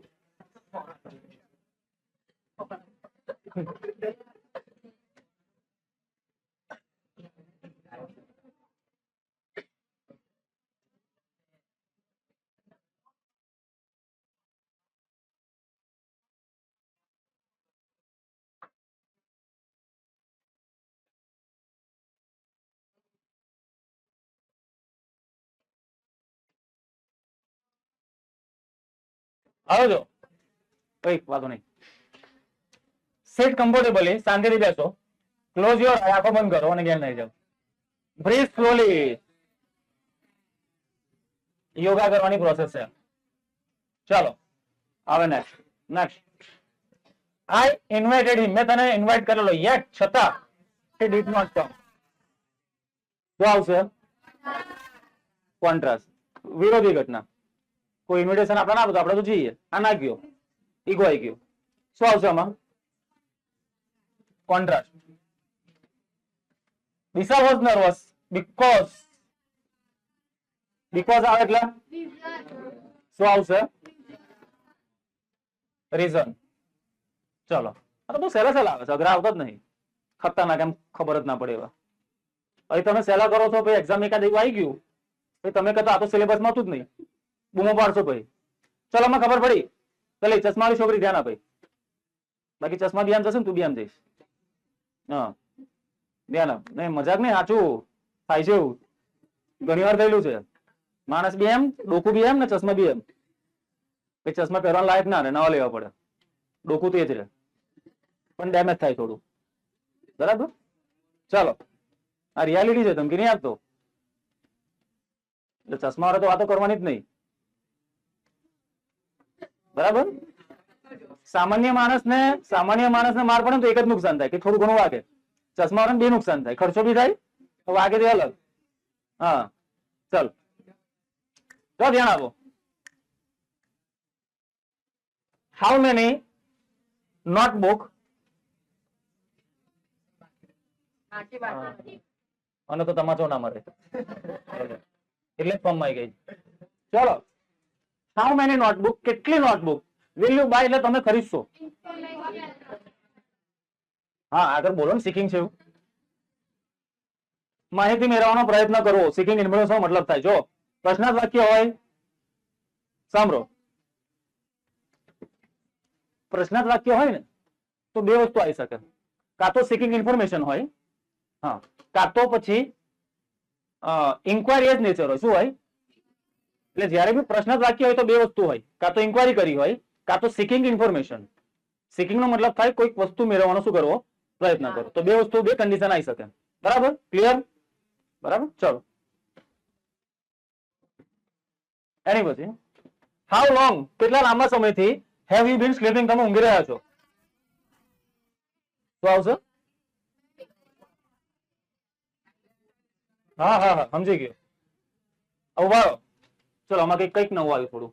આવજો, કઈ વાંધો નહીં. સિટ કમ્ફર્ટેબલી, શાંતિથી બેસો. ક્લોઝ યોર આંખો બંધ કરો અને ઘેર નહીં જાઓ. Breadth slowly. યોગા કરવાની પ્રોસેસ છે. ચાલો હવે નેક્સ્ટ. આઈ ઇન્વાઇટેડ હિમ. મેં તને ઇન્વાઇટ કરેલો, યેટ છતાં he did not come. શું આવશે? કોન્ટ્રાસ્ટ, વિરોધી ઘટના. કોઈ ઇન્વિટેશન આપણે ના આપે તો આપણે તો જઈએ. આ ના ગયો, ઈગો આવી ગયો. શું આવશે આમાં? Contrast. Vishal was nervous because. આવે એટલે શું આવશે? રીઝન. ચલો, આ તો બહુ સહેલા આવે છે, અઘરા આવતા જ નહીં. ખતરનાક, એમ ખબર જ ના પડે એવા. અહીં તમે સહેલા કરો છો, ભાઈ એક્ઝામ એકાદ એવું આવી ગયું, તમે કહેતા આ તો સિલેબસમાં હતું જ નહીં, બૂમો પાડશો ભાઈ. ચલો અમે ખબર પડી, ચાલે ચશ્મા વાળી છોકરી ધ્યાન આપે. બાકી ચશ્મા બી આમ જશે ને, તું બી આમ જઈશ. હા ધ્યાન આપ. નહીં મજાક નહીં, સાચું થાય છે એવું. ઘણી વાર થયેલું છે. માણસ બી એમ, ડોકું બી એમ ને ચશ્મા બી એમ. ચશ્મા પહેરવા લાયક ના નવા લેવા પડે. ડોકું તો એ જ રહે, પણ ડેમેજ થાય થોડું. બરાબર, ચાલો. આ રિયાલિટી છે, ધમકી નહીં આપતો. એટલે ચશ્મા વાળા તો વાતો કરવાની જ નહીં. બરાબર. સામાન્ય માણસને માર પડે તો એક જ નુકસાન થાય કે થોડું ઘણું વાગે. ચશ્મા વાળાને બે નુકસાન થાય, ખર્ચો બી થાય, વાગે તે અલગ. હા ચલ તો ધ્યાન આપો. હાઉ મેની નોટબુક અને તો તમાચો ના મળે એટલે જ ફોર્મમાં આવી ગઈ. ચલો, હાઉ મેની નોટબુક, કેટલી નોટબુક વિલ યુ બાય, એટલે તમે ખરીદશો. હા આગળ બોલો ને, સિકિંગ છે એવું. માહિતી મેળવવાનો પ્રયત્ન કરવો, સિકિંગ ઇન્ફોર્મેશન મતલબ થાય. જો પ્રશ્નાર્થ વાક્ય હોય, સાંભળો, પ્રશ્નાર્થ વાક્ય હોય ને તો બે વસ્તુ આવી શકે. કાં તો સિકિંગ ઇન્ફોર્મેશન હોય, હા, કાં તો પછી ઇન્ક્વાયરી જ નેચર હોય. શું હોય? એટલે જયારે બી પ્રશ્નાર્થ વાક્ય હોય તો બે વસ્તુ હોય, કાં તો ઇન્ક્વાયરી કરી હોય, કાં તો સિકિંગ ઇન્ફોર્મેશન. સિકિંગ નો મતલબ થાય કોઈક વસ્તુ મેળવવાનો શું કરવો, પ્રયત્ન કરો. તો બે વસ્તુ, બે કન્ડિશન આવી શકે. બરાબર, ક્લિયર? બરાબર. ચલો, એની પછી હાઉ લોંગ, કેટલા લાંબા સમયથી હેવ યુ બીન સ્લીપિંગ, તમે ઊંઘી રહ્યા છો. શું આવશે? હા હા હા સમજી ગયો. ઉભારો, ચલો આમાં કઈક નવું આવ્યું થોડું.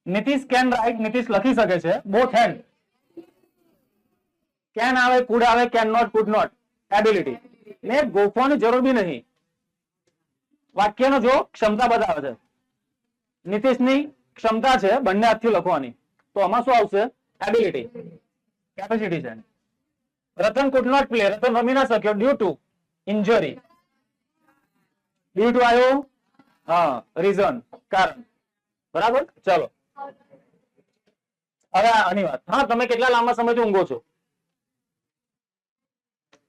નીતિશ કેન રાઇટ, નીતિશ લખી શકે છે. બોથ હેન્ડ, કેન આવે, કુડ આવે, can not, could not. Ability ને ગોખવાની જરૂર બી નહીં. વાક્યનો જો ક્ષમતા બતાવે છે, નીતિશની ક્ષમતા છે બંને હાથથી લખવાની, તો આમાં શું આવશે? એબિલિટી, કેપેસિટી છે. Ratan could not play, Ratan રમી ના શક્યો due to injury. Due to આવ્યો, હા, રીઝન, કારણ. બરાબર. ચલો હવે આની વાત. હા, તમે કેટલા લાંબા સમયથી ઊંઘો છો?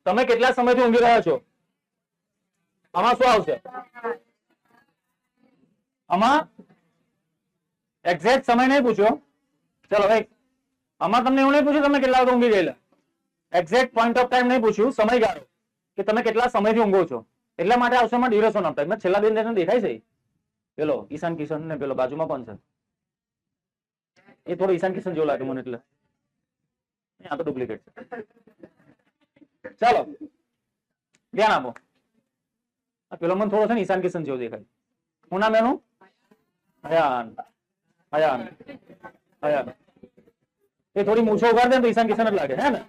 તમે કેટલા સમયથી ઊંઘી રહ્યા છો? આમાં શું આવશે? આમાં એક્ઝેક્ટ સમય નહીં પૂછ્યો. ચલો ભાઈ, આમાં તમને એવું નહીં પૂછ્યું તમે કેટલા વાગે ઊંઘી ગયેલા. એક્ઝેક્ટ પોઈન્ટ ઓફ ટાઈમ નહીં પૂછ્યું, સમયગાળો કે તમે કેટલા સમયથી ઊંઘો છો. એટલા માટે આવશે માં ડ્યુરેશન ઓફ ટાઈમ. છેલ્લા બે દેખાય છે પેલો ઈશાન કિશન ને પેલો બાજુમાં કોણ છે? એ થોડો ઈશાન કિશન જેવો લાગે મને, એટલે આ તો ડુપ્લિકેટ છે. ચાલો ધ્યાન આપો. પેલો મને થોડો છે ને ઈશાન કિશન જેવો દેખાય. હું નામ એનું? હયાન. હયાન, હયાન. એ થોડી મૂછો ઉગાડ દે તો ઈશાન કિશન જ લાગે, હે ને?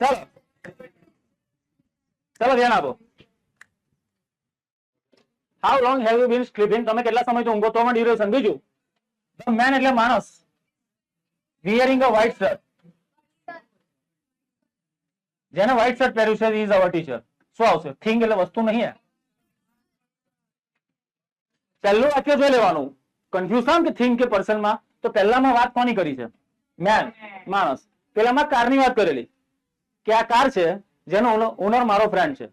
ચાલો ચાલો ધ્યાન આપો. How long have you bin sleeping, તમે કેટલા સમયથી ઊંઘો, તો ડ્યુરેશન. બીજું, ધ મેન એટલે માણસ, વિયરિંગ અ વ્હાઇટ શર્ટ, જેને વ્હાઇટ શર્ટ પહેર્યું છે, ઇઝ અવર ટીચર. શું આવશે? થિંગ એટલે વસ્તુ નહીં. પહેલું વાક્ય જોઈ લેવાનું. કન્ફ્યુઝ થાય કે થિંગ કે પર્સન માં, તો પહેલામાં વાત કોની કરી છે? મેન, માણસ. પેલામાં કારની વાત કરેલી કે આ કાર છે જેનો ઓનર મારો ફ્રેન્ડ છે.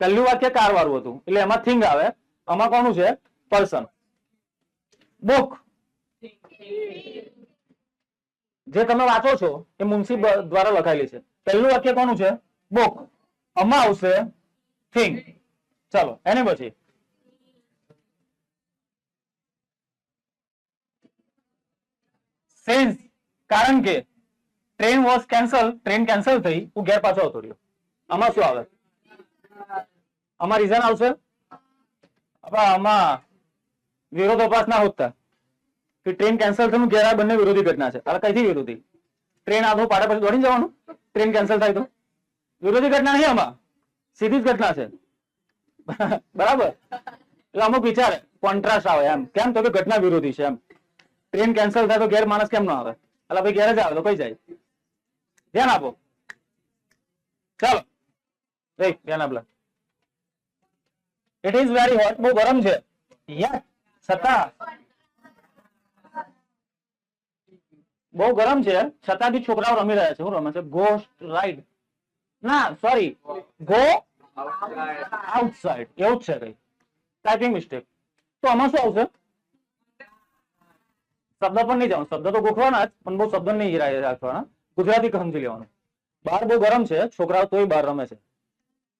પહેલું વાક્ય કાર વાળું હતું એટલે એમાં થિંગ આવે. આમાં કોનું છે? પર્સન. બુક, જે તમે વાંચો છો એ મુનશી દ્વારા લખાયેલી છે. પહેલું વાક્ય કોનું છે? બુક. આમાં આવશે થિંગ. ચાલો એને પછી સેન્સ, કારણ કે train was cancel, train cancel થઈ, હું ઘેર પાછો આવતો રહ્યો. આમાં શું આવે? આમાં રીઝન આવશે. આમાં વિરોધાભાસ ના હોતા કે ટ્રેન કેન્સલ થયું, ઘેર આ બંને વિરોધી ઘટના છે. હવે કઈથી વિરોધી? ટ્રેન આધો પાડા પછી દોડીને જવાનું? ટ્રેન કેન્સલ થાય તો વિરોધી ઘટના નહીં, આમાં સીધી જ ઘટના છે. બરાબર. એટલે અમુક વિચારે કોન્ટ્રાસ્ટ આવે એમ. કેમ? તો કે ઘટના વિરોધી છે એમ. ટ્રેન કેન્સલ થાય તો ઘેર માણસ કેમ ના આવે? એટલે ભાઈ ઘેર જ આવે તો કઈ જાય. ધ્યાન આપો. ચાલો ધ્યાન આપલા. ઇટ ઇઝ વેરી હોટ, બહુ ગરમ છે. છતાં, બહુ ગરમ છે છતાં બી છોકરાઓ રમી રહ્યા છે. શું રમે છે? Ghost ride. ના સોરી, ગો આઉટસાઇડ. એવું જ છે કઈ, ટાઈપિંગ મિસ્ટેક. તો આમાં શું આવશે? શબ્દ પણ નહીં જવાનું. શબ્દ તો ગોખવાના જ, પણ બહુ શબ્દ નહીં રાખવાના. ગુજરાતી સમજી લેવાનું. બહાર બહુ ગરમ છે, છોકરાઓ તોય બહાર રમે છે.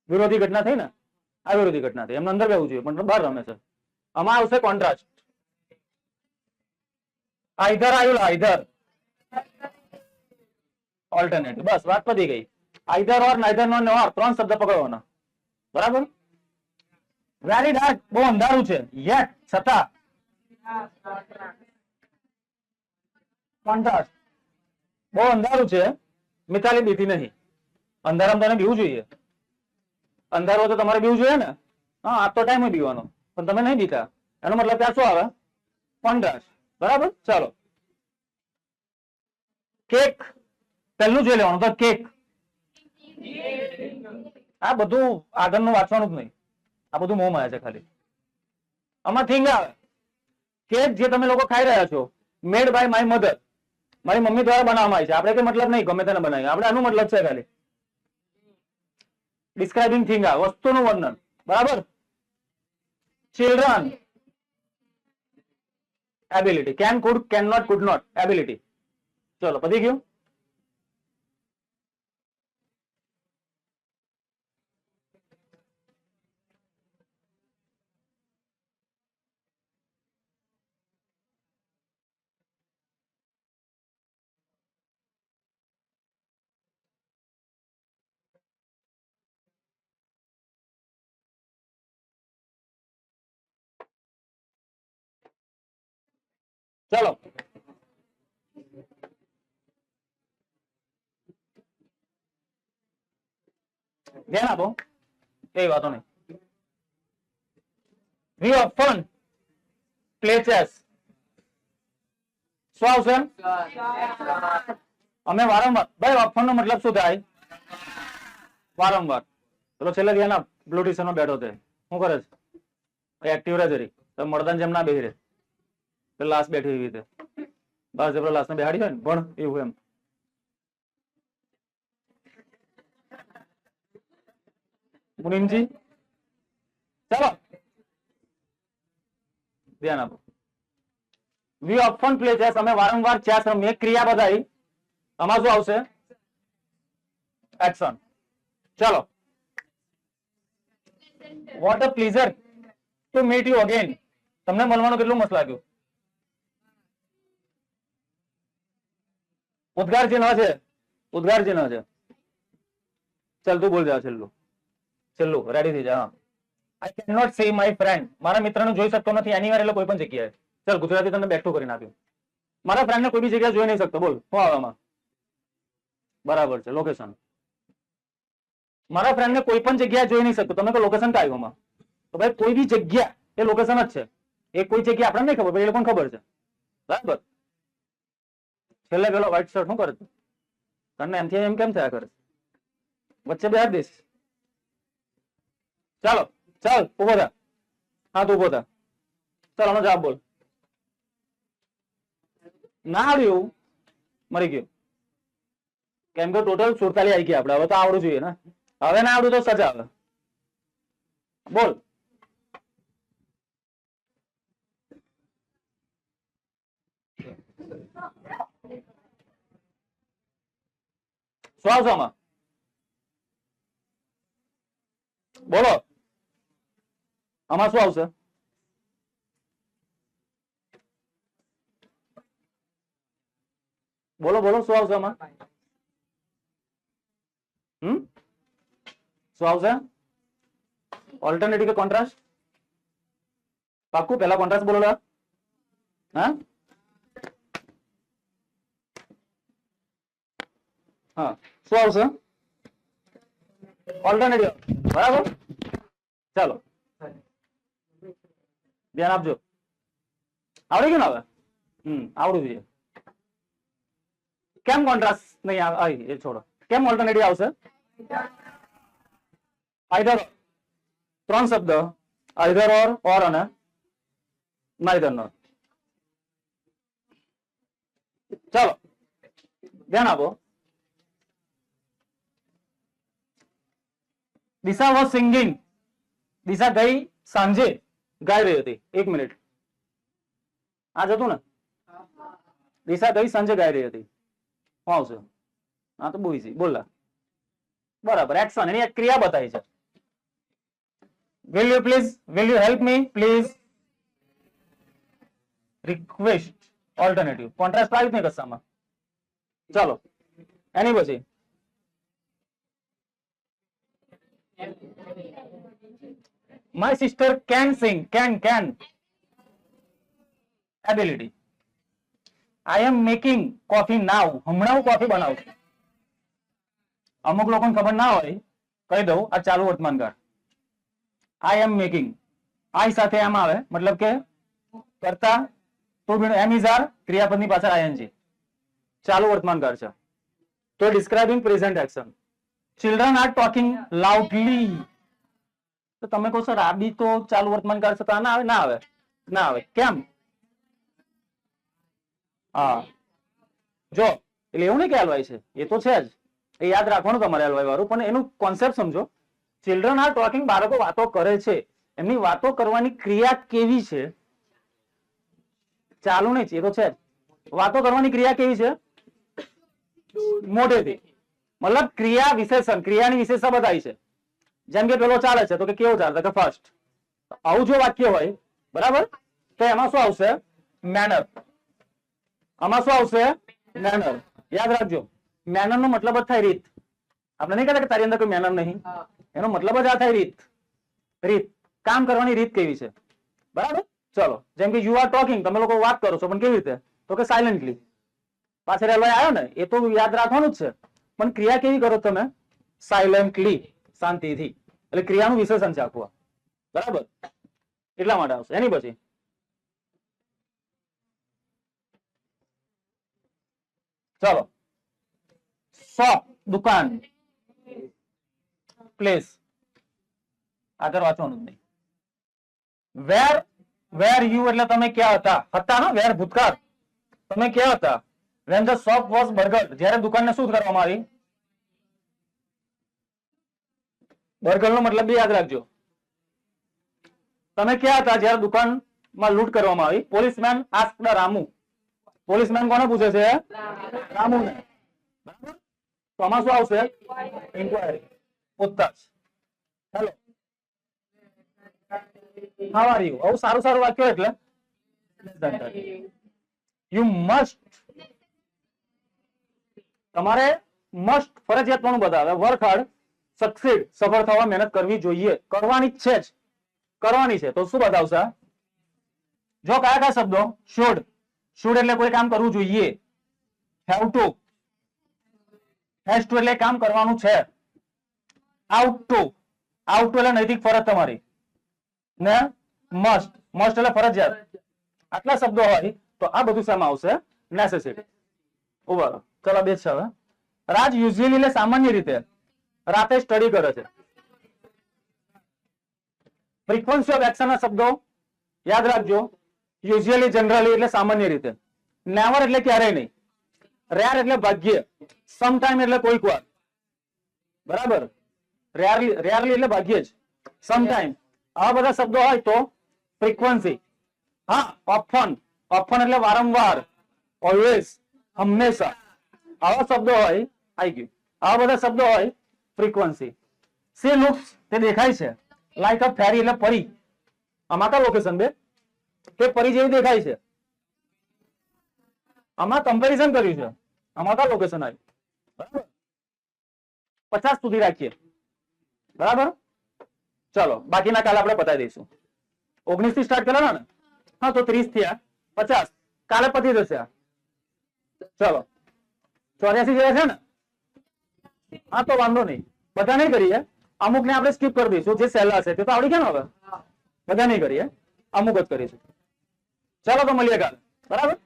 વિરોધી ઘટના થઈ ને, આ વિરોધી ઘટના થઈ. એમને અંદર બેવું જોઈએ પણ બહાર રમે છે. આમાં આવશે કોન્ટ્રાસ્ટ. આઈધર આવ્યું, આઈધર ઓલ્ટરનેટ. બસ વાત પતી ગઈ. આઈધર ઓર, નાઈધર નોર ને ઓર, ત્રણ શબ્દ પકડવાના. બરાબર. વેરી ડાર્ક, બહુ અંધારું છે. યેટ, છતાં. કોન્ટ્રાસ્ટ, બહુ અંધારું છે. મિતાલી બીતી નહીં. અંધારામાં તને બીવું જોઈએ. અંધારું તો તમારે બીવું જોઈએ ને. હા, આ તો ટાઈમ બીવાનો, પણ તમે નહીં બીતા. એનો મતલબ ત્યાં શું આવે? કોન્ટ્રાસ્ટ. બરાબર. ચાલો, કેક પહેલું જોઈ લેવાનું. તો કેક, આ બધું આગળનું વાંચવાનું જ નહીં. આ બધું મોં માં છે ખાલી. આમાં થિંગ આવે. કેક જે તમે લોકો ખાઈ રહ્યા છો, મેડ બાય માય મધર, મારી મમ્મી દ્વારા બનાવવામાં આવી છે. આપણે કઈ મતલબ નહીં, ગમે તેને બનાવી. આપણે આનું મતલબ છે ખાલી ડિસ્ક્રાઇબિંગ થિંગ, આ વસ્તુનું વર્ણન. બરાબર. Children, ability. Can, could, can not, could not, ability. ચલો, પતી ગયું. ચલો, ધ્યાન આપો. કઈ વાતો નહીં. We often play chess. શું આવશે? અમે વારંવાર. ભાઈ, ઓફન નો મતલબ શું થાય? વારંવાર. ચલો છેલ્લે ધ્યાન આપ. બ્લુટિશન માં બેઠો તે શું કરે છે? એક્ટિવ રહે જરી. તો મળદાન જેમ ના બેહી રહે. લાસ્ટ બેઠી એવી રીતે. બસ જબરો લાસ્ટ ને બેહાડી હોય ને ભણ એવું એમ. મુનિમજી, ચાલો ધ્યાન આપો. વી ઓફન પ્લે ચેસ. અમે વારંવાર ચેસ રમીએ. ક્રિયા બધાઈ. આમાં શું આવશે? એક્શન. ચલો. What a pleasure to meet you again. તમને મળવાનું કેટલું મસ્ત લાગ્યું? ઉદ્ગાર ચિહ્ન છે. ઉદ્ગાર ચિહ્ન છે. ચાલ તું બોલ જા છેલ્લું. છેલ્લું રેડી થઈ જા. I can not see my friend. મારા મિત્રને જોઈ શકતો નથી એનીવેર, એટલે કોઈ પણ જગ્યાએ. ચાલ ગુજરાતી તમને બેઠું કરી નાખ્યું. મારા ફ્રેન્ડને કોઈ બી જગ્યાએ જોઈ નહીં શકતો. બોલ શું આવે આમાં? બરાબર છે. લોકેશન. મારા ફ્રેન્ડને કોઈ પણ જગ્યાએ જોઈ નહીં શકતો. તમે તો લોકેશન કઈ આવ્યું આમાં? તો ભાઈ કોઈ બી જગ્યા એ લોકેશન જ છે. એ કોઈ જગ્યા આપણને નહીં ખબર, એ લોકોને ખબર છે. બરાબર. છેલ્લે પેલો વ્હાઈટ શર્ટ શું કરે છે? તને એમથી એમ કેમ થયા કરે? વચ્ચે બે દઈશ. ચાલો, ચાલ ઉભો થા. હા તું ઉભો થા. ચાલ આનો જવાબ બોલ. ના આવડ્યું, મરી ગયું. કેમ કે ટોટલ 47 આવી ગયા આપણે. હવે તો આવડવું જોઈએ ને. હવે ના આવડું તો સજા આવે. બોલ. શું આવશે આમાં? બોલો. આમાં શું આવશે? બોલો બોલો, શું આવશે આમાં? શું આવશે? ઓલ્ટરનેટિવ કે કોન્ટ્રાસ્ટ? પાક્કું પહેલા કોન્ટ્રાસ્ટ બોલો. હા હા, શું આવશે? ઓલ્ટરનેટિવ. બરાબર. ચાલો ધ્યાન આપજો. આવડી ગયું ને હવે? આવડું જોઈએ. કેમ કોન્ટ્રાસ્ટ નહીં આવે? એ છોડો. કેમ ઓલ્ટરનેટિવ આવશે? આઈધર. ત્રણ શબ્દ. આઈધર ઓર અને નાઈધર નોર. ચાલો ધ્યાન આપો. દિશા વોઝ સિંગિંગ. દિશા ગઈ સાંજે ગાઈ રહી હતી. 1 મિનિટ. આ જતું ને? દિશા ગઈ સાંજે ગાઈ રહી હતી. શું આવશે? હા તો બહુ ઈઝી. બોલા. બરાબર. એક્શન, એની એક ક્રિયા બતાવી છે. Will you please, will you help me please? Request alternative contrast આવ્યું જ નહીં કશામાં. ચાલો એની પછી my sister can sing. Can ability. I am making coffee now. હમણાં હું કોફી બનાવું છું. અમુક લોકોને ખબર ના હોય, કહી દઉં, આ ચાલુ વર્તમાનકાળ. આઈ એમ મેકિંગ, આઈ સાથે એમ આવે, મતલબ કે કરતા તો એમ ઇઝ આર, ક્રિયાપદની પાછળ આઈએનજી. ચાલુ વર્તમાનકાળ છે તો describing present action. Children are talking loudly. તો તમે કહો સર આ બી તો ચાલુ વર્તમાનકાળ છે તો આ ના આવે? ના આવે, ના આવે. કેમ? હા, જો એટલે એવું નહીં કે એલવાય છે, એ તો છે જ, એ યાદ રાખવાનું તમારે એલવાય વાળું, પણ એનું કોન્સેપ્ટ સમજો. ચિલ્ડ્રન આર ટોકિંગ, બાળકો વાતો કરે છે. એમની વાતો કરવાની ક્રિયા કેવી છે? ચાલુ નહીં છે, એ તો છે જ. વાતો કરવાની ક્રિયા કેવી છે? મોઢેથી. મતલબ ક્રિયા વિશેષણ, ક્રિયાની વિશેષતા બતાવી છે. જેમ કે પેલો ચાલે છે તો કે કેવો ચાલે? કે ફર્સ્ટ. આવું જો વાક્ય હોય, બરાબર, તો એમાં શું આવશે? મેનર. આમાં શું આવશે? મેનર. યાદ રાખજો, મેનર નો મતલબ જ થાય રીત. આપણે નહીં કહેતા કે તારી અંદર કોઈ મેનર નહીં, એનો મતલબ જ આ થાય રીત. રીત, કામ કરવાની રીત કેવી છે, બરાબર. ચલો, જેમ કે યુ આર ટોકિંગ, તમે લોકો વાત કરો છો, પણ કેવી રીતે? તો કે સાયલેન્ટલી. પાછળ એલવાય આવ્યો ને, એ તો યાદ રાખવાનું જ છે, પણ ક્રિયા કેવી કરો તમે? સાયલેન્ટલી, શાંતિથી. એટલે ક્રિયાનું વિશેષણ છે આખું, બરાબર. એટલા માટે આવશે. એની પછી ચલો, શોપ, દુકાન. પ્લેસ, આગળ વાંચવાનું જ નહીં. વેર યુ એટલે તમે ક્યાં હતા? હતા ને, વેર ભૂતકાળ. તમે ક્યાં હતા? when the shop was burgled, જ્યારે દુકાનને શું કરવામાં આવી? બર્ગર નો મતલબ બી યાદ રાખજો. તમે ક્યાં હતા જ્યારે દુકાનમાં લૂંટ કરવામાં આવી? Policeman asked Ramu. પોલીસમેન કોને પૂછે છે? રામુને. બરાબર, તો આમાં શું આવશે? ઇન્ક્વાયરી, પૂછતાછ. Hello, how are you? આવું સારું સારું વાક્ય એટલે યુ મસ્ટ. તમારે મસ્ટ ફરજિયાત પણ બતાવે. વર્ક હાર્ડ, સક્સીડ, સફળ થવા મહેનત કરવી જોઈએ. કરવાની જ છે જ, કરવાની છે. તો શું બતાવશે? જો કયા કયા શબ્દો? શુડ. શુડ એટલે કોઈ કામ કરવું જોઈએ. Have to. હેઝ ટુ એટલે કામ કરવાનું છે. Out two. આઉટ ટુ એટલે નૈતિક ફરજ તમારી ને. મસ્ટ. મસ્ટ એટલે ફરજિયાત. આટલા શબ્દો હોય તો આ બધું શેમાં આવશે? નેસેસિટી. ઉભા ચલો, બે છે હવે. રાજ યુઝ્યુઅલી એટલે સામાન્ય રીતે રાતે સ્ટડી કરે છે. ફ્રીક્વન્સી ઓફ એક્શન ના શબ્દો યાદ રાખજો. યુઝ્યુઅલી, જનરલી એટલે સામાન્ય રીતે. નેવર એટલે ક્યારેય નહીં. રેર એટલે ભાગ્ય. સમટાઈમ એટલે કોઈક વાર, બરાબર. રેરલી એટલે ભાગ્યે જ. સમટાઈમ, આવા બધા શબ્દો હોય તો ફ્રીક્વન્સી. હા, ઓફન. ઓફન એટલે વારંવાર, ઓલવેઝ, હંમેશા. આવા શબ્દો હોય, આવી ગયું. આવા બધા શબ્દો હોય ફ્રીક્વન્સી. સી લુક્સ, તે દેખાય છે. લાઈક અ ફેરી એટલે પરી. આમાં કયા લોકેશન બે? તે પરી જેવી દેખાય છે. આમાં કમ્પેરિઝન કર્યું છે. આમાં કયા લોકેશન આવ્યું? બરાબર, 50 સુધી રાખીએ, બરાબર. ચલો, બાકીના કાલે આપણે પતાવી દઈશું. 19 થી સ્ટાર્ટ કરેલા ને? હા, તો 30 થયા, 50 કાલે પતી જશે. ચલો, 84 જેવા છે ને? હા, તો વાંધો નહીં, બધા નહીં કરીએ. અમુક ને આપણે સ્કીપ કરી દઈશું. જે સહેલા છે તે તો આવડી ગયા ને. હવે બધા નહીં કરીએ, અમુક જ કરીશું. ચાલો, તો મળીએ કાલે, બરાબર.